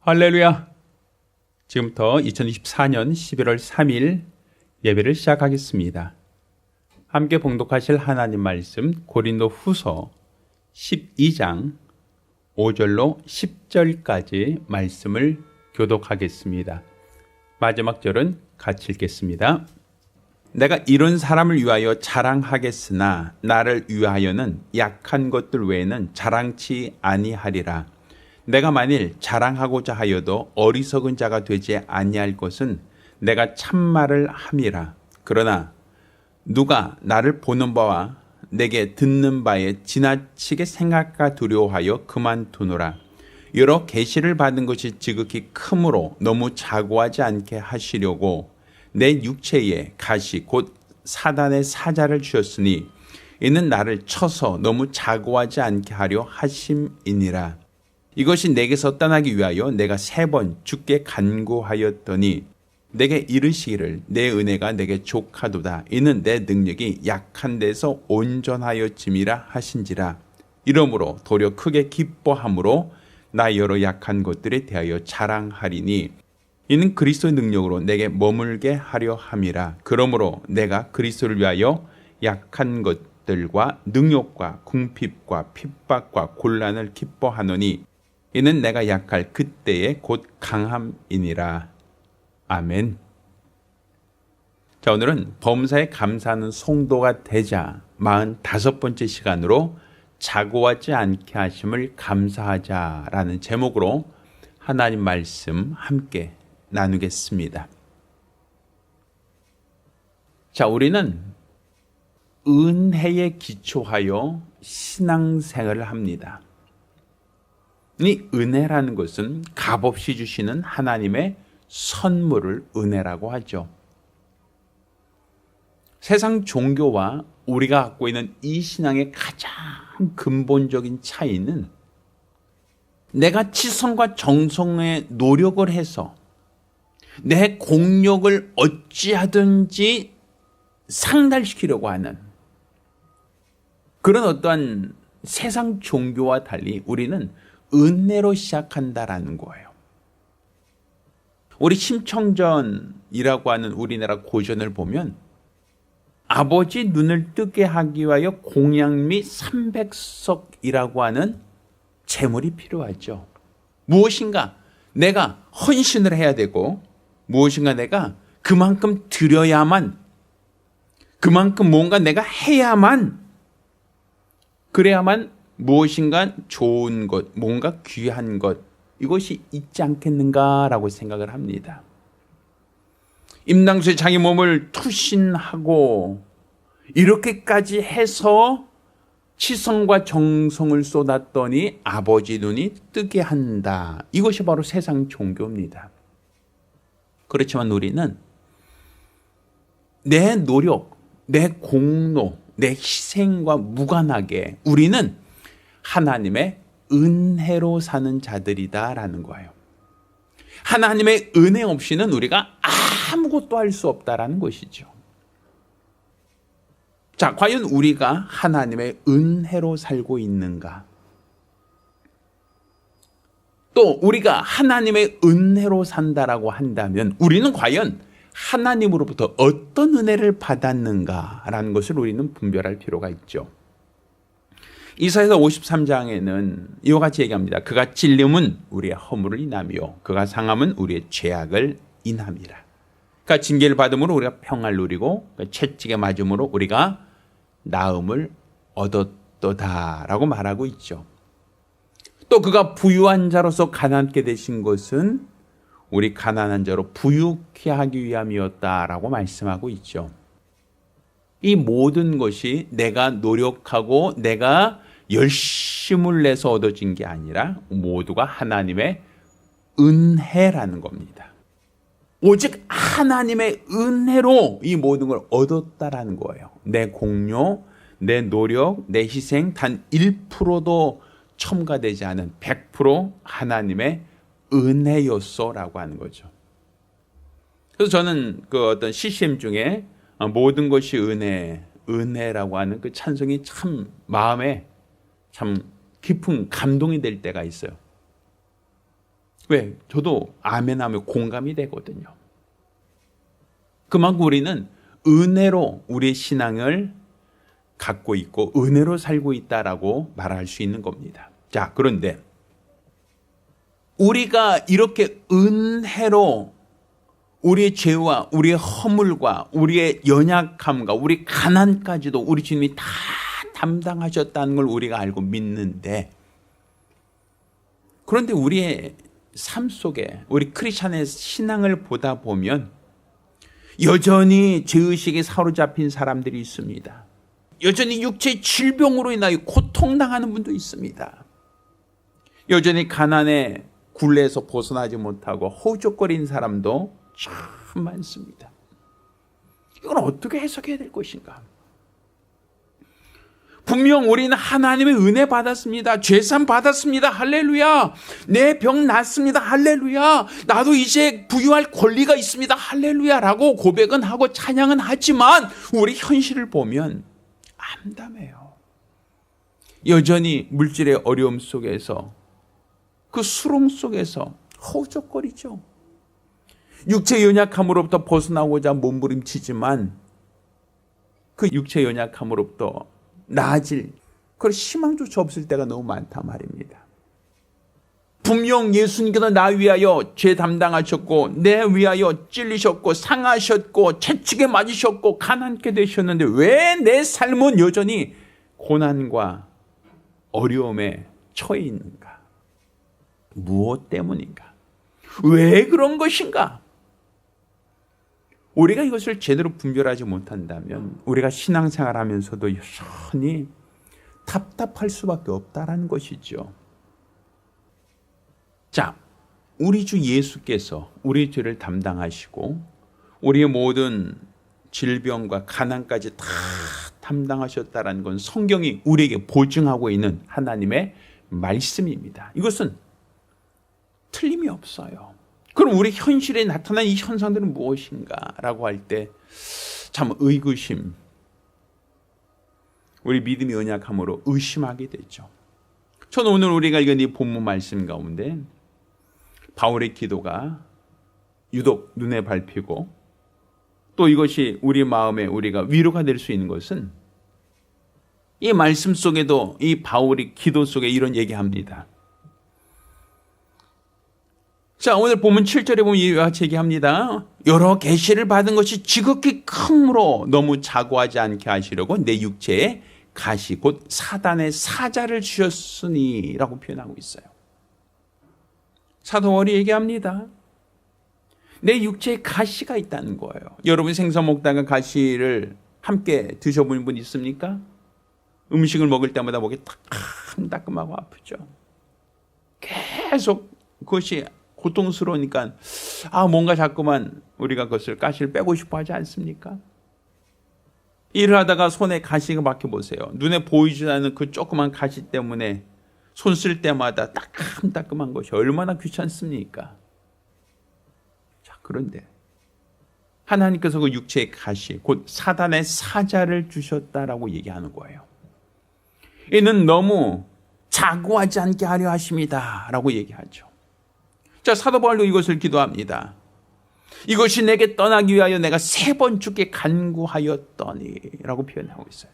할렐루야! 지금부터 2024년 11월 3일 예배를 시작하겠습니다. 함께 봉독하실 하나님 말씀 고린도 후서 12장 5절로 10절까지 말씀을 교독하겠습니다. 마지막 절은 같이 읽겠습니다. 내가 이런 사람을 위하여 자랑하겠으나 나를 위하여는 약한 것들 외에는 자랑치 아니하리라. 내가 만일 자랑하고자 하여도 어리석은 자가 되지 아니할 것은 내가 참말을 함이라. 그러나 누가 나를 보는 바와 내게 듣는 바에 지나치게 생각과 두려워하여 그만두노라. 여러 계시를 받은 것이 지극히 크므로 너무 자고하지 않게 하시려고 내 육체에 가시 곧 사단의 사자를 주셨으니 이는 나를 쳐서 너무 자고하지 않게 하려 하심이니라. 이것이 내게서 떠나기 위하여 내가 3번 주께 간구하였더니 내게 이르시기를 내 은혜가 내게 족하도다. 이는 내 능력이 약한 데서 온전하여짐이라 하신지라. 이러므로 도리어 크게 기뻐함으로 나 여러 약한 것들에 대하여 자랑하리니 이는 그리스도의 능력으로 내게 머물게 하려 함이라. 그러므로 내가 그리스도를 위하여 약한 것들과 능욕과 궁핍과 핍박과 곤란을 기뻐하노니 이는 내가 약할 그때에 곧 강함이니라. 아멘. 자, 오늘은 범사에 감사하는 성도가 되자 45번째 시간으로 자고하지 않게 하심을 감사하자라는 제목으로 하나님 말씀 함께 나누겠습니다. 자, 우리는 은혜에 기초하여 신앙생활을 합니다. 이 은혜라는 것은 값없이 주시는 하나님의 선물을 은혜라고 하죠. 세상 종교와 우리가 갖고 있는 이 신앙의 가장 근본적인 차이는 내가 지성과 정성의 노력을 해서 내 공력을 어찌하든지 상달시키려고 하는 그런 어떠한 세상 종교와 달리 우리는 은혜로 시작한다라는 거예요. 우리 심청전이라고 하는 우리나라 고전을 보면 아버지 눈을 뜨게 하기 위하여 공양 및 300석이라고 하는 재물이 필요하죠. 무엇인가 내가 헌신을 해야 되고 무엇인가 내가 그만큼 드려야만 그만큼 뭔가 내가 해야만 그래야만 무엇인가 좋은 것, 뭔가 귀한 것 이것이 있지 않겠는가라고 생각을 합니다. 임당수에 자기 몸을 투신하고 이렇게까지 해서 치성과 정성을 쏟았더니 아버지 눈이 뜨게 한다. 이것이 바로 세상 종교입니다. 그렇지만 우리는 내 노력, 내 공로, 내 희생과 무관하게 우리는 하나님의 은혜로 사는 자들이다라는 거예요. 하나님의 은혜 없이는 우리가 아무것도 할 수 없다라는 것이죠. 자, 과연 우리가 하나님의 은혜로 살고 있는가? 또 우리가 하나님의 은혜로 산다라고 한다면 우리는 과연 하나님으로부터 어떤 은혜를 받았는가라는 것을 우리는 분별할 필요가 있죠. 이사야서 53장에는 이와 같이 얘기합니다. 그가 찔림은 우리의 허물을 인하며 그가 상함은 우리의 죄악을 인함이라. 그러니까 징계를 받음으로 우리가 평안을 누리고 채찍에 맞음으로 우리가 나음을 얻었도다라고 말하고 있죠. 또 그가 부유한 자로서 가난케 되신 것은 우리 가난한 자로 부유케 하기 위함이었다라고 말씀하고 있죠. 이 모든 것이 내가 노력하고 내가 열심을 내서 얻어진 게 아니라 모두가 하나님의 은혜라는 겁니다. 오직 하나님의 은혜로 이 모든 걸 얻었다라는 거예요. 내 공로, 내 노력, 내 희생 단 1%도 첨가되지 않은 100% 하나님의 은혜였어라고 하는 거죠. 그래서 저는 그 어떤 CCM 중에 모든 것이 은혜라고 하는 그 찬송이 참 마음에 참 깊은 감동이 될 때가 있어요. 왜? 저도 아멘하면 공감이 되거든요. 그만큼 우리는 은혜로 우리의 신앙을 갖고 있고 은혜로 살고 있다라고 말할 수 있는 겁니다. 자, 그런데 우리가 이렇게 은혜로 우리의 죄와 우리의 허물과 우리의 연약함과 우리 가난까지도 우리 주님이 다 담당하셨다는 걸 우리가 알고 믿는데, 그런데 우리의 삶 속에 우리 크리스찬의 신앙을 보다 보면 여전히 죄의식에 사로잡힌 사람들이 있습니다. 여전히 육체의 질병으로 인하여 고통당하는 분도 있습니다. 여전히 가난의 굴레에서 벗어나지 못하고 허우적거리는 사람도 참 많습니다. 이건 어떻게 해석해야 될 것인가? 분명 우리는 하나님의 은혜 받았습니다. 죄산 받았습니다. 할렐루야. 내 병 낫습니다. 할렐루야. 나도 이제 부유할 권리가 있습니다. 할렐루야라고 고백은 하고 찬양은 하지만 우리 현실을 보면 암담해요. 여전히 물질의 어려움 속에서, 그 수렁 속에서 허우적거리죠. 육체 연약함으로부터 벗어나고자 몸부림치지만 그 육체 연약함으로부터 나아질 그런 희망조차 없을 때가 너무 많다 말입니다. 분명 예수님께서 나 위하여 죄 담당하셨고 내 위하여 찔리셨고 상하셨고 채찍에 맞으셨고 가난케 되셨는데 왜 내 삶은 여전히 고난과 어려움에 처해 있는가? 무엇 때문인가? 왜 그런 것인가? 우리가 이것을 제대로 분별하지 못한다면 우리가 신앙생활하면서도 여전히 답답할 수밖에 없다라는 것이죠. 자, 우리 주 예수께서 우리 죄를 담당하시고 우리의 모든 질병과 가난까지 다 담당하셨다라는 건 성경이 우리에게 보증하고 있는 하나님의 말씀입니다. 이것은 틀림이 없어요. 그럼 우리 현실에 나타난 이 현상들은 무엇인가라고 할 때 참 의구심, 우리 믿음이 연약함으로 의심하게 되죠. 저는 오늘 우리가 읽은 이 본문 말씀 가운데 바울의 기도가 유독 눈에 밟히고 또 이것이 우리 마음에 우리가 위로가 될 수 있는 것은 이 말씀 속에도 이 바울이 기도 속에 이런 얘기합니다. 자, 오늘 본문 7절에 보면 이와 같이 얘기합니다. 여러 계시를 받은 것이 지극히 크므로 너무 자고하지 않게 하시려고 내 육체에 가시 곧 사단의 사자를 주셨으니 라고 표현하고 있어요. 사도 바울이 얘기합니다. 내 육체에 가시가 있다는 거예요. 여러분 생선 먹다가 가시를 함께 드셔본 분 있습니까? 음식을 먹을 때마다 목이 따끔따끔하고 아프죠. 계속 그것이 고통스러우니까 뭔가 자꾸만 우리가 그것을 가시를 빼고 싶어 하지 않습니까? 일을 하다가 손에 가시가 박혀 보세요. 눈에 보이지 않는 그 조그만 가시 때문에 손 쓸 때마다 따끔따끔한 것이 얼마나 귀찮습니까? 자, 그런데 하나님께서 그 육체의 가시, 곧 사단의 사자를 주셨다라고 얘기하는 거예요. 이는 너무 자고하지 않게 하려 하십니다 라고 얘기하죠. 자, 사도 바울도 이것을 기도합니다. 이것이 내게 떠나기 위하여 내가 3번 주께 간구하였더니 라고 표현하고 있어요.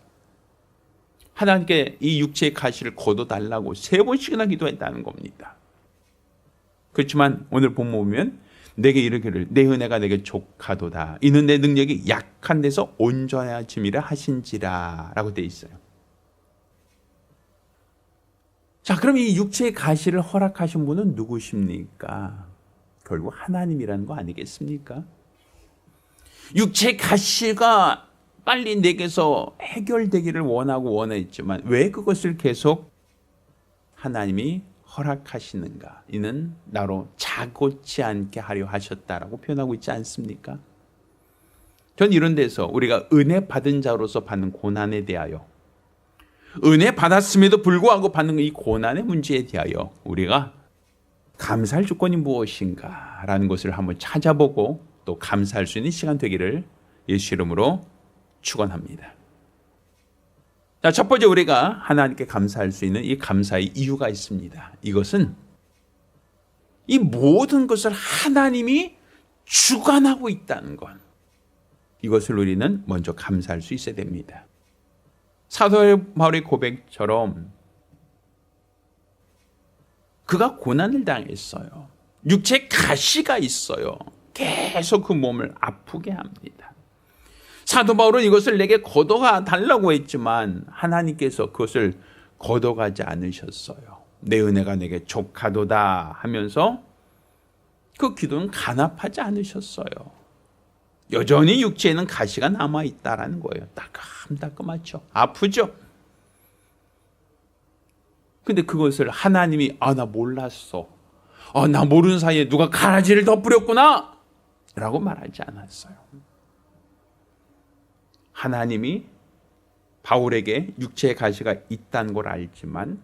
하나님께 이 육체의 가시를 거둬달라고 3번씩이나 기도했다는 겁니다. 그렇지만 오늘 본문 보면 내게 이르기를 내 은혜가 내게 족하도다. 이는 내 능력이 약한 데서 온전해짐이라 하신지라 라고 되어 있어요. 자, 그럼 이 육체의 가시를 허락하신 분은 누구십니까? 결국 하나님이라는 거 아니겠습니까? 육체의 가시가 빨리 내게서 해결되기를 원했지만 왜 그것을 계속 하나님이 허락하시는가? 이는 나로 자고치 않게 하려 하셨다라고 표현하고 있지 않습니까? 전 이런 데서 우리가 은혜 받은 자로서 받는 고난에 대하여 은혜 받았음에도 불구하고 받는 이 고난의 문제에 대하여 우리가 감사할 조건이 무엇인가 라는 것을 한번 찾아보고 또 감사할 수 있는 시간 되기를 예수 이름으로 축원합니다. 자, 첫 번째 우리가 하나님께 감사할 수 있는 이 감사의 이유가 있습니다. 이것은 이 모든 것을 하나님이 주관하고 있다는 것. 이것을 우리는 먼저 감사할 수 있어야 됩니다. 사도 바울의 고백처럼 그가 고난을 당했어요. 육체에 가시가 있어요. 계속 그 몸을 아프게 합니다. 사도 바울은 이것을 내게 걷어가 달라고 했지만 하나님께서 그것을 걷어가지 않으셨어요. 내 은혜가 내게 족하도다 하면서 그 기도는 간합하지 않으셨어요. 여전히 육체에는 가시가 남아있다라는 거예요. 따끔따끔하죠. 아프죠. 근데 그것을 하나님이 나 몰랐어. 나 모르는 사이에 누가 가라지를 덧뿌렸구나 라고 말하지 않았어요. 하나님이 바울에게 육체의 가시가 있다는 걸 알지만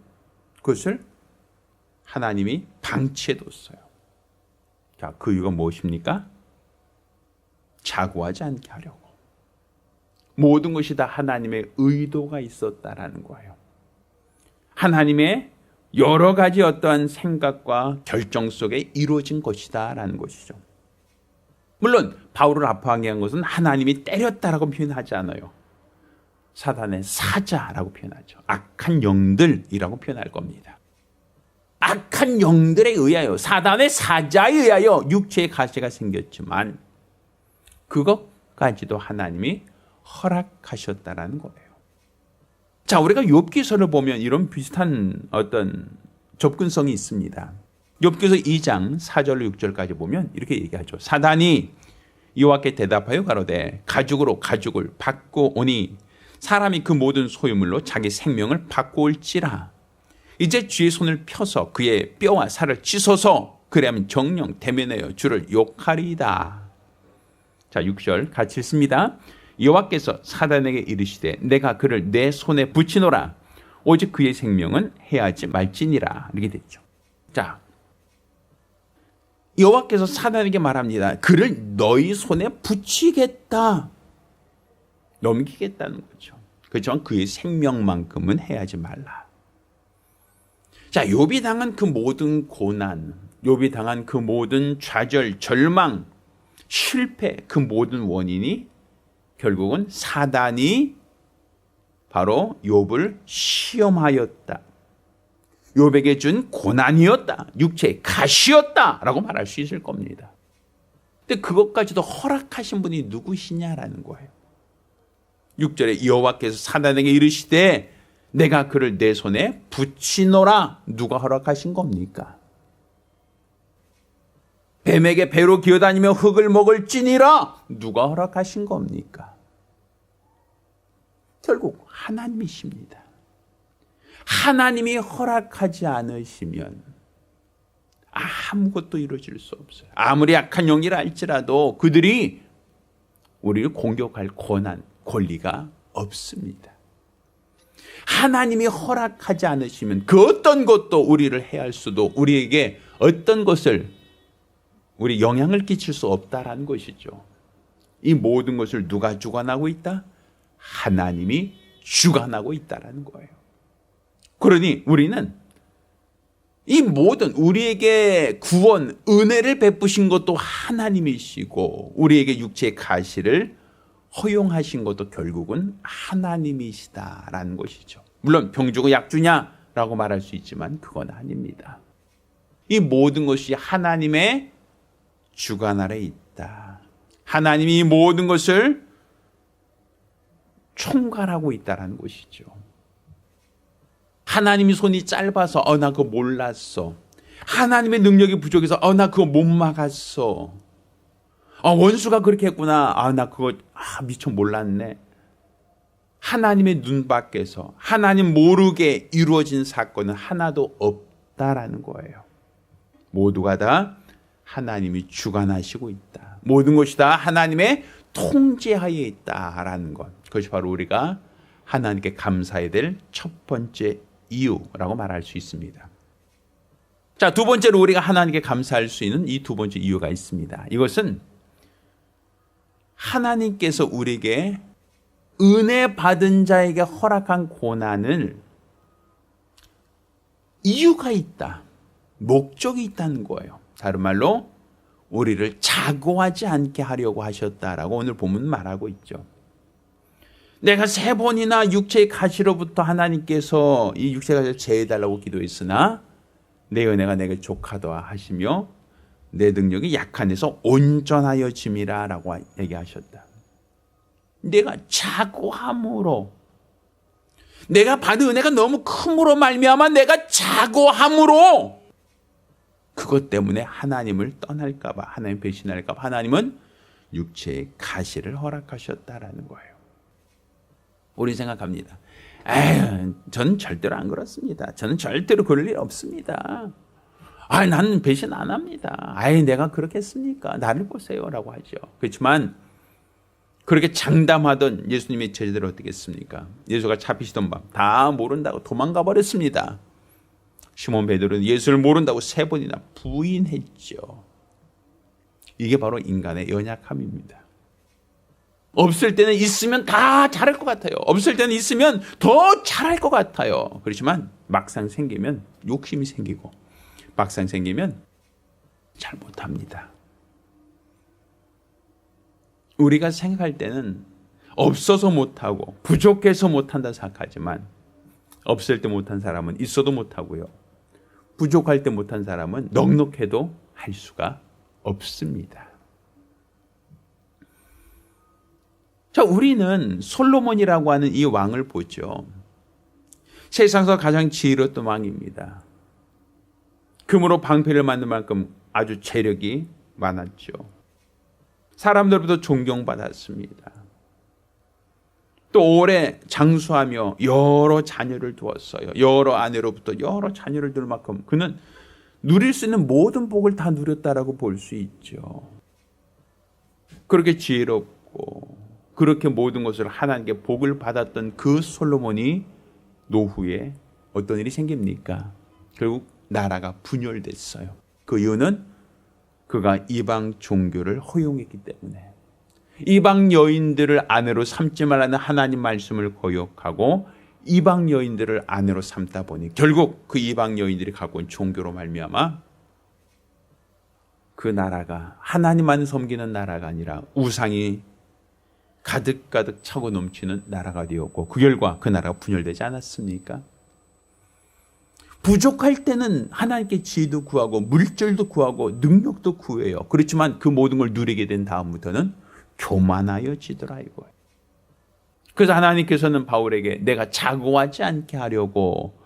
그것을 하나님이 방치해뒀어요. 자, 그 이유가 무엇입니까? 자고하지 않게 하려고. 모든 것이 다 하나님의 의도가 있었다라는 거예요. 하나님의 여러 가지 어떠한 생각과 결정 속에 이루어진 것이다라는 것이죠. 물론 바울을 아파하게 한 것은 하나님이 때렸다라고 표현하지 않아요. 사단의 사자라고 표현하죠. 악한 영들이라고 표현할 겁니다. 악한 영들에 의하여, 사단의 사자에 의하여 육체의 가시가 생겼지만 그것까지도 하나님이 허락하셨다라는 거예요. 자, 우리가 욥기서를 보면 이런 비슷한 어떤 접근성이 있습니다. 욥기서 2장 4절 6절까지 보면 이렇게 얘기하죠. 사단이 여호와께 대답하여 가로되 가죽으로 가죽을 받고 오니 사람이 그 모든 소유물로 자기 생명을 받고 올지라. 이제 주의 손을 펴서 그의 뼈와 살을 찢어서 그래야면 정령 대면하여 주를 욕하리이다. 자, 6절 같이 읽습니다. 여호와께서 사단에게 이르시되 내가 그를 내 손에 붙이노라. 오직 그의 생명은 해하지 말지니라. 이렇게 됐죠. 자, 여호와께서 사단에게 말합니다. 그를 너희 손에 붙이겠다. 넘기겠다는 거죠. 그렇지만 그의 생명만큼은 해하지 말라. 자, 욥이 당한 그 모든 고난, 욥이 당한 그 모든 좌절, 절망, 실패, 그 모든 원인이 결국은 사단이 바로 욥을 시험하였다. 욥에게 준 고난이었다. 육체의 가시였다라고 말할 수 있을 겁니다. 근데 그것까지도 허락하신 분이 누구시냐라는 거예요. 6절에 여호와께서 사단에게 이르시되 내가 그를 내 손에 붙이노라. 누가 허락하신 겁니까? 뱀에게 배로 기어다니며 흙을 먹을지니라. 누가 허락하신 겁니까? 결국 하나님이십니다. 하나님이 허락하지 않으시면 아무것도 이루어질 수 없어요. 아무리 약한 영이라 할지라도 그들이 우리를 공격할 권한, 권리가 없습니다. 하나님이 허락하지 않으시면 그 어떤 것도 우리를 해할 수도, 우리에게 어떤 것을 우리 영향을 끼칠 수 없다라는 것이죠. 이 모든 것을 누가 주관하고 있다? 하나님이 주관하고 있다라는 거예요. 그러니 우리는 이 모든 우리에게 구원, 은혜를 베푸신 것도 하나님이시고 우리에게 육체의 가시를 허용하신 것도 결국은 하나님이시다라는 것이죠. 물론 병 주고 약 주냐라고 말할 수 있지만 그건 아닙니다. 이 모든 것이 하나님의 주관 아래 있다. 하나님이 이 모든 것을 총괄하고 있다는 것이죠. 하나님이 손이 짧아서 나 그거 몰랐어. 하나님의 능력이 부족해서 나 그거 못 막았어. 원수가 그렇게 했구나. 나 그거 미처 몰랐네. 하나님의 눈 밖에서 하나님 모르게 이루어진 사건은 하나도 없다라는 거예요. 모두가 다 하나님이 주관하시고 있다. 모든 것이 다 하나님의 통제하에 있다라는 것. 그것이 바로 우리가 하나님께 감사해야 될 첫 번째 이유라고 말할 수 있습니다. 자, 두 번째로 우리가 하나님께 감사할 수 있는 이 두 번째 이유가 있습니다. 이것은 하나님께서 우리에게 은혜 받은 자에게 허락한 고난을 이유가 있다. 목적이 있다는 거예요. 다른 말로 우리를 자고하지 않게 하려고 하셨다라고 오늘 본문은 말하고 있죠. 내가 3번이나 육체의 가시로부터 하나님께서 이 육체의 가시를 제해달라고 기도했으나 내 은혜가 내게 족하도다 하시며 내 능력이 약한 데서 온전하여 짐이라 라고 얘기하셨다. 내가 자고함으로, 내가 받은 은혜가 너무 큼으로 말미암아 내가 자고함으로, 그것 때문에 하나님을 떠날까 봐, 하나님 배신할까 봐 하나님은 육체의 가시를 허락하셨다라는 거예요. 우리 생각합니다. 에휴, 저는 절대로 안 그렇습니다. 저는 절대로 그럴 일 없습니다. 나는 배신 안 합니다. 내가 그렇겠습니까? 나를 보세요 라고 하죠. 그렇지만 그렇게 장담하던 예수님의 제자들은 어떻게 했습니까? 예수가 잡히시던 밤 다 모른다고 도망가 버렸습니다. 시몬 베드로는 예수를 모른다고 3번이나 부인했죠. 이게 바로 인간의 연약함입니다. 없을 때는 있으면 다 잘할 것 같아요. 없을 때는 있으면 더 잘할 것 같아요. 그렇지만 막상 생기면 욕심이 생기고 막상 생기면 잘 못합니다. 우리가 생각할 때는 없어서 못하고 부족해서 못한다 생각하지만 없을 때 못한 사람은 있어도 못하고요. 부족할 때 못한 사람은 넉넉해도 할 수가 없습니다. 자, 우리는 솔로몬이라고 하는 이 왕을 보죠. 세상에서 가장 지혜로웠던 왕입니다. 금으로 방패를 만든 만큼 아주 재력이 많았죠. 사람들부터 존경받았습니다. 또 오래 장수하며 여러 자녀를 두었어요. 여러 아내로부터 여러 자녀를 둘 만큼 그는 누릴 수 있는 모든 복을 다 누렸다라고 볼 수 있죠. 그렇게 지혜롭고 그렇게 모든 것을 하나님께 복을 받았던 그 솔로몬이 노후에 어떤 일이 생깁니까? 결국 나라가 분열됐어요. 그 이유는 그가 이방 종교를 허용했기 때문에, 이방 여인들을 아내로 삼지 말라는 하나님 말씀을 거역하고 이방 여인들을 아내로 삼다 보니 결국 그 이방 여인들이 갖고 온 종교로 말미암아 그 나라가 하나님만 섬기는 나라가 아니라 우상이 가득가득 차고 넘치는 나라가 되었고 그 결과 그 나라가 분열되지 않았습니까? 부족할 때는 하나님께 지혜도 구하고 물질도 구하고 능력도 구해요. 그렇지만 그 모든 걸 누리게 된 다음부터는 교만하여지더라 이거예요. 그래서 하나님께서는 바울에게 내가 자고하지 않게 하려고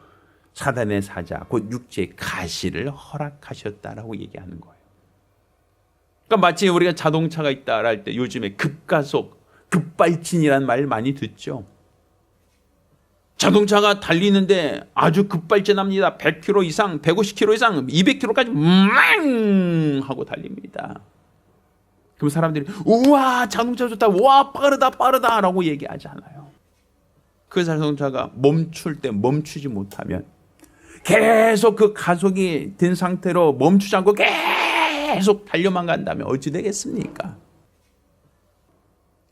사단의 사자 곧 육체의 가시를 허락하셨다라고 얘기하는 거예요. 그러니까 마치 우리가 자동차가 있다 할 때 요즘에 급가속, 급발진이라는 말 많이 듣죠. 자동차가 달리는데 아주 급발진합니다. 100km 이상, 150km 이상, 200km까지 망 하고 달립니다. 그럼 사람들이 우와 자동차 좋다, 우와 빠르다 라고 얘기하잖아요. 그 자동차가 멈출 때 멈추지 못하면 계속 그 가속이 된 상태로 멈추지 않고 계속 달려만 간다면 어찌 되겠습니까?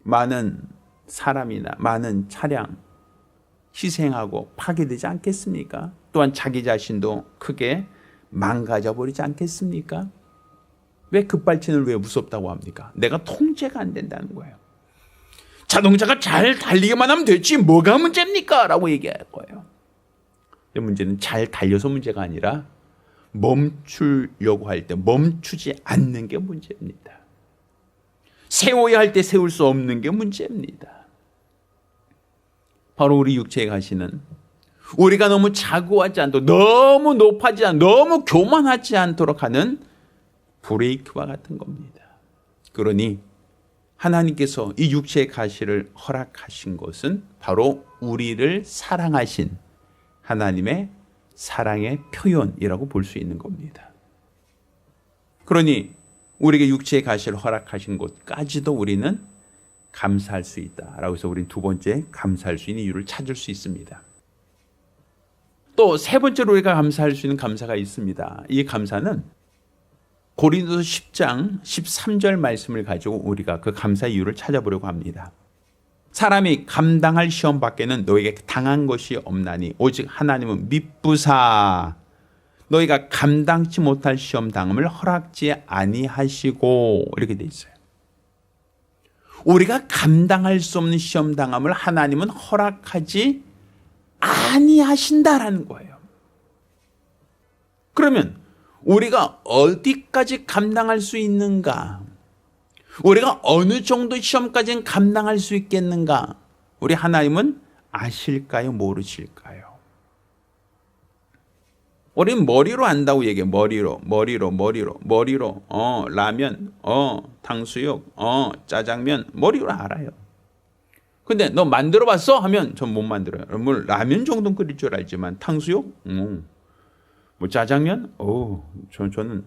많은 사람이나 많은 차량 희생하고 파괴되지 않겠습니까? 또한 자기 자신도 크게 망가져 버리지 않겠습니까? 왜 급발진을 왜 무섭다고 합니까? 내가 통제가 안 된다는 거예요. 자동차가 잘 달리기만 하면 되지 뭐가 문제입니까? 라고 얘기할 거예요. 문제는 잘 달려서 문제가 아니라 멈추려고 할 때 멈추지 않는 게 문제입니다. 세워야 할 때 세울 수 없는 게 문제입니다. 바로 우리 육체에 가시는 우리가 너무 자고하지 않도록 너무 높아지지 않도록 너무 교만하지 않도록 하는 브레이크와 같은 겁니다. 그러니 하나님께서 이 육체의 가시를 허락하신 것은 바로 우리를 사랑하신 하나님의 사랑의 표현이라고 볼 수 있는 겁니다. 그러니 우리에게 육체의 가시를 허락하신 것까지도 우리는 감사할 수 있다라고 해서 우리는 두 번째 감사할 수 있는 이유를 찾을 수 있습니다. 또 세 번째로 우리가 감사할 수 있는 감사가 있습니다. 이 감사는 고린도서 10장 13절 말씀을 가지고 우리가 그 감사 이유를 찾아보려고 합니다. 사람이 감당할 시험 밖에는 너에게 당한 것이 없나니 오직 하나님은 미쁘사 너희가 감당치 못할 시험 당함을 허락지 아니하시고 이렇게 돼 있어요. 우리가 감당할 수 없는 시험 당함을 하나님은 허락하지 아니하신다라는 거예요. 그러면 우리가 어디까지 감당할 수 있는가? 우리가 어느 정도 시험까지는 감당할 수 있겠는가? 우리 하나님은 아실까요? 모르실까요? 우리는 머리로 안다고 얘기해요. 머리로. 라면, 탕수육, 짜장면, 머리로 알아요. 근데 너 만들어 봤어? 하면 전 못 만들어요. 뭐 라면 정도는 끓일 줄 알지만 탕수육? 뭐 짜장면? 저는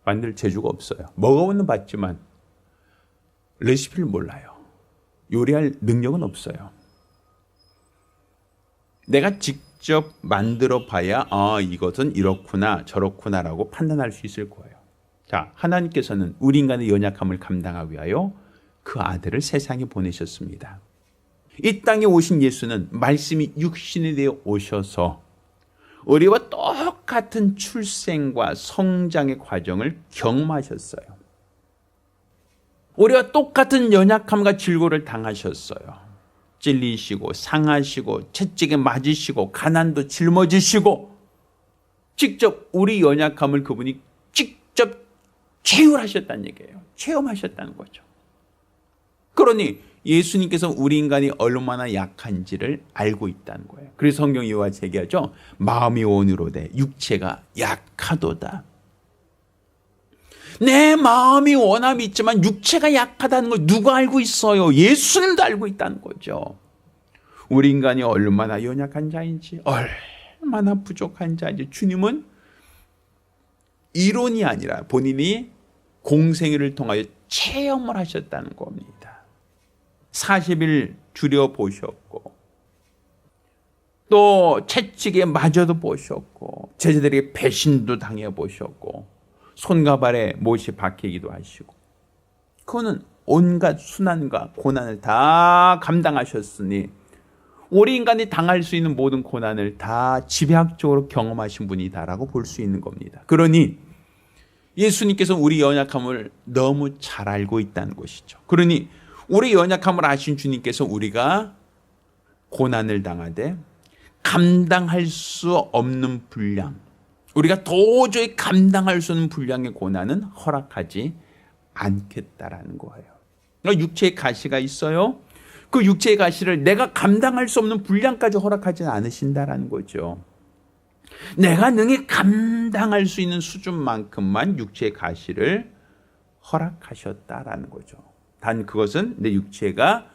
만들 재주가 없어요. 먹어보는 봤지만 레시피를 몰라요. 요리할 능력은 없어요. 내가 직접 만들어 봐야 이것은 이렇구나 저렇구나라고 판단할 수 있을 거예요. 자, 하나님께서는 우리 인간의 연약함을 감당하기 위하여 그 아들을 세상에 보내셨습니다. 이 땅에 오신 예수는 말씀이 육신이 되어 오셔서 우리와 똑같은 출생과 성장의 과정을 경험하셨어요. 우리와 똑같은 연약함과 질고를 당하셨어요. 찔리시고 상하시고 채찍에 맞으시고 가난도 짊어지시고 직접 우리 연약함을 그분이 직접 체휼하셨다는 얘기예요. 체험하셨다는 거죠. 그러니 예수님께서 우리 인간이 얼마나 약한지를 알고 있다는 거예요. 그래서 성경이 이와 같이 얘기하죠. 마음이 온유로되 육체가 약하도다. 내 마음이 원함이 있지만 육체가 약하다는 걸 누가 알고 있어요? 예수님도 알고 있다는 거죠. 우리 인간이 얼마나 연약한 자인지, 얼마나 부족한 자인지 주님은 이론이 아니라 본인이 공생애를 통하여 체험을 하셨다는 겁니다. 40일 줄여보셨고 또 채찍에 맞아도 보셨고 제자들에게 배신도 당해보셨고 손과 발에 못이 박히기도 하시고 그거는 온갖 순환과 고난을 다 감당하셨으니 우리 인간이 당할 수 있는 모든 고난을 다 집약적으로 경험하신 분이다라고 볼 수 있는 겁니다. 그러니 예수님께서 우리 연약함을 너무 잘 알고 있다는 것이죠. 그러니 우리 연약함을 아신 주님께서 우리가 고난을 당하되 감당할 수 없는 분량, 우리가 도저히 감당할 수 없는 분량의 고난은 허락하지 않겠다라는 거예요. 육체의 가시가 있어요. 그 육체의 가시를 내가 감당할 수 없는 분량까지 허락하지 않으신다라는 거죠. 내가 능히 감당할 수 있는 수준만큼만 육체의 가시를 허락하셨다라는 거죠. 단 그것은 내 육체가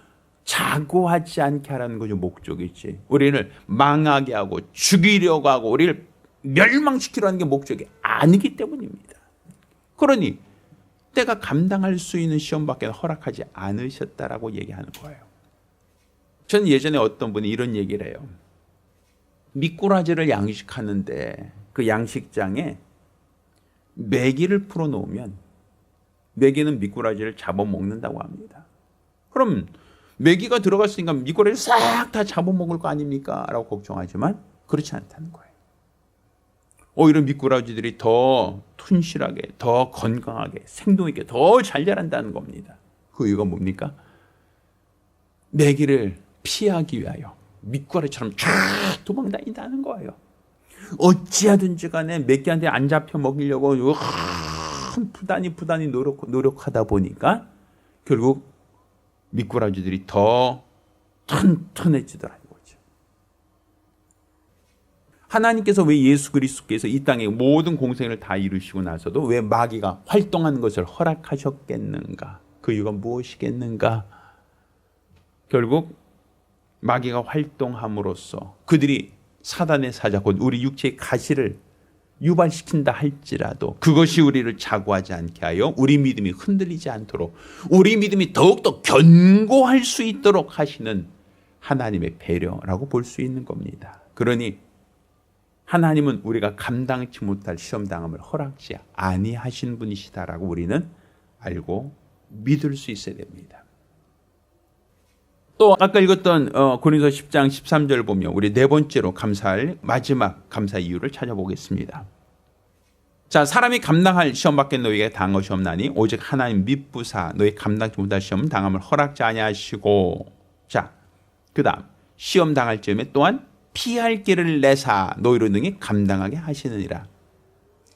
자고하지 않게 하라는 거죠. 목적이지. 우리를 망하게 하고 죽이려고 하고 우리를 멸망시키려는 게 목적이 아니기 때문입니다. 그러니 내가 감당할 수 있는 시험밖에 허락하지 않으셨다라고 얘기하는 거예요. 전 예전에 어떤 분이 이런 얘기를 해요. 미꾸라지를 양식하는데 그 양식장에 메기를 풀어놓으면 메기는 미꾸라지를 잡아먹는다고 합니다. 그럼 메기가 들어갔으니까 미꾸라지를 싹 다 잡아먹을 거 아닙니까? 라고 걱정하지만 그렇지 않다는 거예요. 오히려 미꾸라지들이 더 튼실하게, 더 건강하게, 생동 있게 더 잘 자란다는 겁니다. 그 이유가 뭡니까? 메기를 피하기 위하여 미꾸라지처럼 쫙 도망다닌다는 거예요. 어찌하든지 간에 메기한테 안 잡혀 먹이려고 부단히 노력하다 보니까 결국 미꾸라지들이 더 튼튼해지더라는 거죠. 하나님께서 왜 예수 그리스도께서 이 땅에 모든 공생을 다 이루시고 나서도 왜 마귀가 활동하는 것을 허락하셨겠는가? 그 이유가 무엇이겠는가? 결국 마귀가 활동함으로써 그들이 사단의 사자 곧 우리 육체의 가시를 유발시킨다 할지라도 그것이 우리를 자고하지 않게 하여 우리 믿음이 흔들리지 않도록 우리 믿음이 더욱더 견고할 수 있도록 하시는 하나님의 배려라고 볼 수 있는 겁니다. 그러니 하나님은 우리가 감당치 못할 시험당함을 허락지 아니하신 분이시다라고 우리는 알고 믿을 수 있어야 됩니다. 또 아까 읽었던 고린도 10장 13절 보면 우리 네 번째로 감사할 마지막 감사 이유를 찾아보겠습니다. 자, 사람이 감당할 시험 밖에 너희에게 당한 것이 없나니 오직 하나님 미쁘사 너희 감당치 못할 시험은 당함을 허락지 아니하시고. 자, 그다음 시험 당할 즈음에 또한 피할 길을 내사 너희로 능히 감당하게 하시느니라.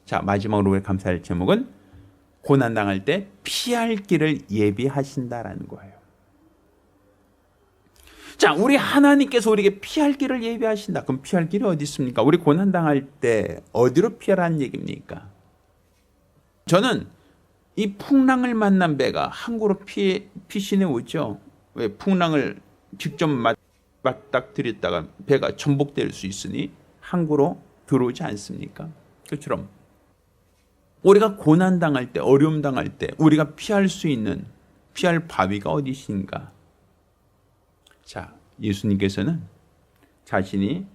자, 마지막으로 우리 감사할 제목은 고난 당할 때 피할 길을 예비하신다라는 거예요. 자, 우리 하나님께서 우리에게 피할 길을 예비하신다. 그럼 피할 길이 어디 있습니까? 우리 고난 당할 때 어디로 피하라는 얘기입니까? 저는 이 풍랑을 만난 배가 항구로 피신해 오죠. 왜? 풍랑을 직접 맞닥뜨렸다가 배가 전복될 수 있으니 항구로 들어오지 않습니까? 그처럼 우리가 고난 당할 때, 어려움 당할 때 우리가 피할 수 있는 피할 바위가 어디신가? 자, 예수님께서는 자신이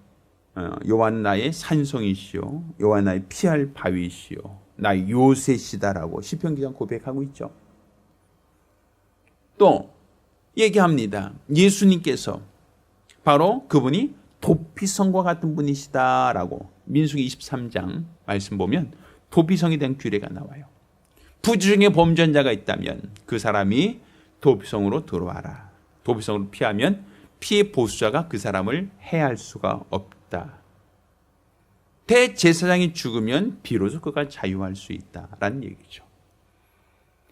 요한나의 산성이시요 요한나의 피할 바위시요 나의 요새시다라고 시편 기자 고백하고 있죠. 또 얘기합니다. 예수님께서 바로 그분이 도피성과 같은 분이시다라고 민수기 23장 말씀 보면 도피성에 대한 규례가 나와요. 부주 중에 범죄자가 있다면 그 사람이 도피성으로 들어와라. 도피성으로 피하면 피해 보수자가 그 사람을 해할 수가 없다. 대제사장이 죽으면 비로소 그가 자유할 수 있다라는 얘기죠.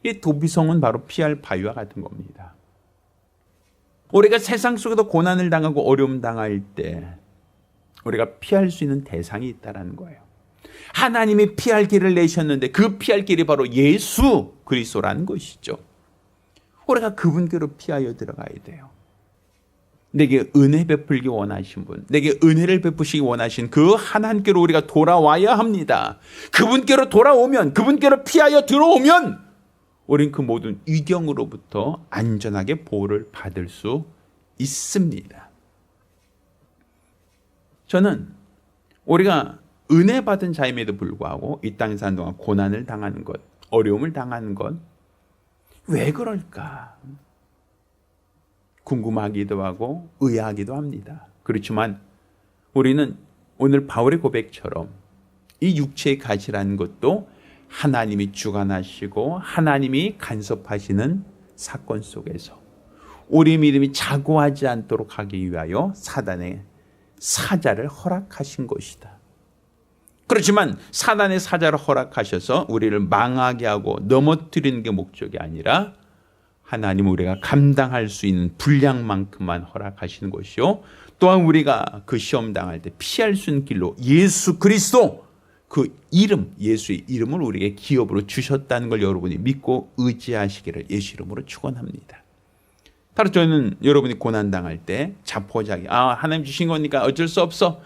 이 도피성은 바로 피할 바위와 같은 겁니다. 우리가 세상 속에서 고난을 당하고 어려움 당할 때 우리가 피할 수 있는 대상이 있다는 거예요. 하나님이 피할 길을 내셨는데 그 피할 길이 바로 예수 그리스도라는 것이죠. 우리가 그분께로 피하여 들어가야 돼요. 내게 은혜 베풀기 원하신 분, 내게 은혜를 베푸시기 원하신 그 하나님께로 우리가 돌아와야 합니다. 그분께로 돌아오면, 그분께로 피하여 들어오면 우리는 그 모든 위경으로부터 안전하게 보호를 받을 수 있습니다. 저는 우리가 은혜 받은 자임에도 불구하고 이 땅에 사는 동안 고난을 당하는 것, 어려움을 당하는 것, 왜 그럴까? 궁금하기도 하고 의아하기도 합니다. 그렇지만 우리는 오늘 바울의 고백처럼 이 육체의 가시라는 것도 하나님이 주관하시고 하나님이 간섭하시는 사건 속에서 우리 믿음이 자고하지 않도록 하기 위하여 사단의 사자를 허락하신 것이다. 그렇지만 사단의 사자를 허락하셔서 우리를 망하게 하고 넘어뜨리는 게 목적이 아니라 하나님은 우리가 감당할 수 있는 분량만큼만 허락하시는 것이요. 또한 우리가 그 시험 당할 때 피할 수 있는 길로 예수 그리스도 그 이름, 예수의 이름을 우리에게 기업으로 주셨다는 걸 여러분이 믿고 의지하시기를 예수 이름으로 축원합니다. 따로 저는 여러분이 고난당할 때 자포자기, 하나님 주신 거니까 어쩔 수 없어.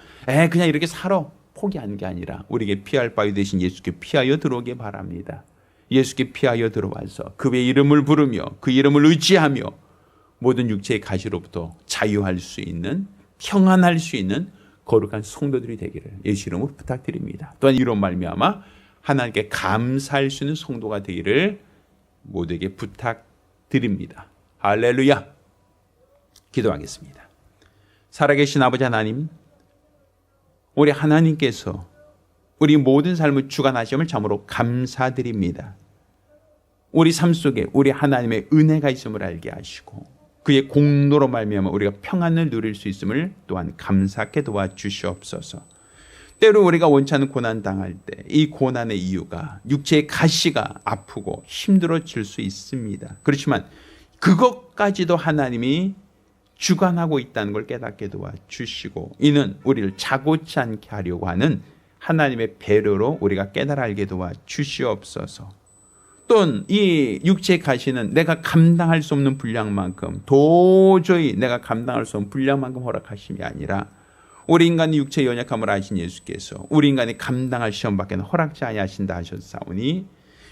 그냥 이렇게 살아. 포기하는 게 아니라 우리에게 피할 바위 되신 예수께 피하여 들어오기 바랍니다. 예수께 피하여 들어와서 그의 이름을 부르며 그 이름을 의지하며 모든 육체의 가시로부터 자유할 수 있는, 평안할 수 있는 거룩한 성도들이 되기를 예수 이름으로 부탁드립니다. 또한 이런 말미암아 하나님께 감사할 수 있는 성도가 되기를 모두에게 부탁드립니다. 할렐루야. 기도하겠습니다. 살아계신 아버지 하나님, 우리 하나님께서 우리 모든 삶을 주관하심을 참으로 감사드립니다. 우리 삶 속에 우리 하나님의 은혜가 있음을 알게 하시고 그의 공로로 말미암아 우리가 평안을 누릴 수 있음을 또한 감사하게 도와주시옵소서. 때로 우리가 원치 않는 고난 당할 때 이 고난의 이유가 육체의 가시가 아프고 힘들어질 수 있습니다. 그렇지만 그것까지도 하나님이 주관하고 있다는 걸 깨닫게 도와주시고 이는 우리를 자고치 않게 하려고 하는 하나님의 배려로 우리가 깨달아 알게 도와주시옵소서. 또는 이 육체의 가시는 내가 감당할 수 없는 분량만큼, 도저히 내가 감당할 수 없는 분량만큼 허락하심이 아니라 우리 인간의 육체의 연약함을 아신 예수께서 우리 인간이 감당할 시험밖에는 허락지 아니하신다 하셨사오니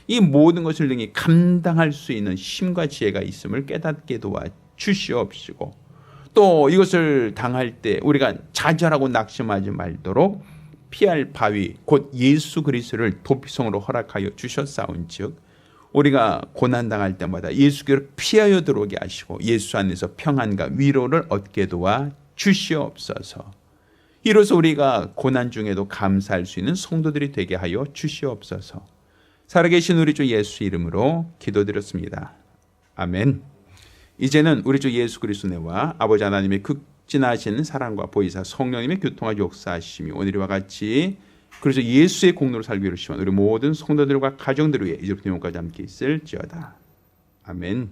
이 모든 것을 능히 감당할 수 있는 힘과 지혜가 있음을 깨닫게 도와주시옵시고 또 이것을 당할 때 우리가 좌절하고 낙심하지 말도록 피할 바위 곧 예수 그리스도를 도피성으로 허락하여 주셨사온즉 우리가 고난당할 때마다 예수께로 피하여 들어오게 하시고 예수 안에서 평안과 위로를 얻게 도와 주시옵소서. 이로써 우리가 고난 중에도 감사할 수 있는 성도들이 되게 하여 주시옵소서. 살아계신 우리 주 예수 이름으로 기도드렸습니다. 아멘. 이제는 우리 주 예수 그리스도의 은혜와 아버지 하나님의 극진하신 사랑과 보이사 성령님의 교통과 역사하심이 오늘과 같이 그래서 예수의 공로로 살기 위해 우리 모든 성도들과 가정들을 위해 이제부터 영원까지 함께 있을지어다. 아멘.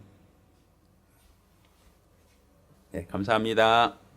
네, 감사합니다.